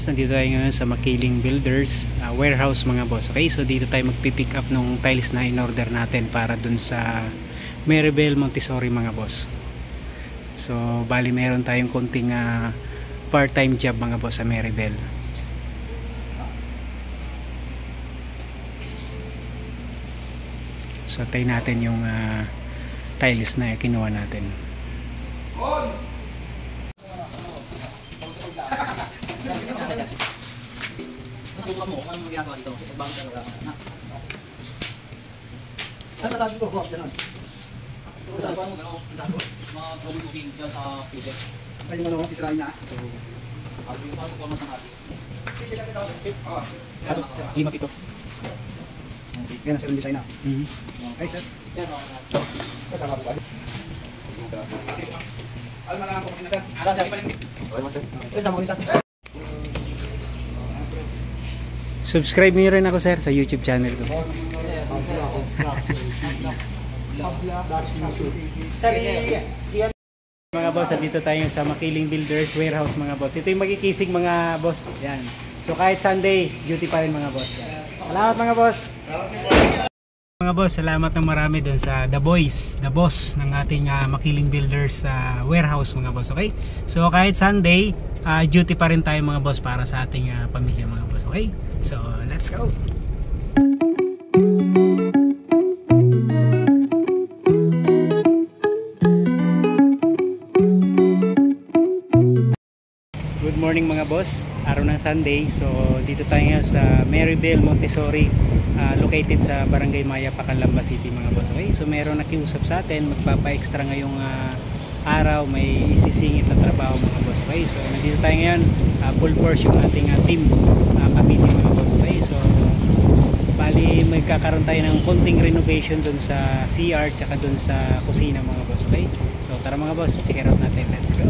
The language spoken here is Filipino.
boss, nandito tayo ngayon sa Makiling Builders warehouse mga boss. Okay, so dito tayo magpipick up nung tiles na in-order natin para dun sa Maribel Montessori mga boss. So bali meron tayong konting part-time job mga boss sa Maribel. So tayo natin yung tiles na kinuha natin. Anong ginagawa dito? Bangsa na lang. Ano tatawagin ko? Boss, gano'n. Saan ba mo gano'n? Saan boss? Mga gawin cooking dyan sa pwede. Kaya yung ano, sisirain na. Ako yung pasok ko ng artist. 5 ito. Yan, sir, yung design na. Okay, sir. Yan, alam na lang ako kung sinagal. Ala, sir. Okay mo, sir. Sir, sama ko yung sa. Subscribe niyo rin ako sir sa YouTube channel ko. Mga boss, dito tayo sa Makiling Builders warehouse mga boss. Ito yung magkikisig mga boss. Yan. So kahit Sunday, duty pa rin mga boss. Yan. Salamat mga boss. Mga boss, salamat ng marami dun sa The Boss ng ating Makiling Builders warehouse mga boss. Okay? So kahit Sunday, duty pa rin tayo mga boss para sa ating pamilya mga boss. Okay? So let's go. Good morning mga boss, araw ng Sunday. So dito tayo ngayon sa Maribel Montessori, located sa Barangay Maya, Pacanlamba City mga boss. Okay, so meron nakiusap sa atin, magpapa-extra ngayong araw, may isisingit na trabaho mga boss. Okay, so nandito tayo ngayon, full force yung ating team pamilya mga boss. Okay, so bali magkakaroon tayo ng konting renovation dun sa CR tsaka dun sa kusina mga boss. Okay, so tara mga boss, check it out natin, let's go.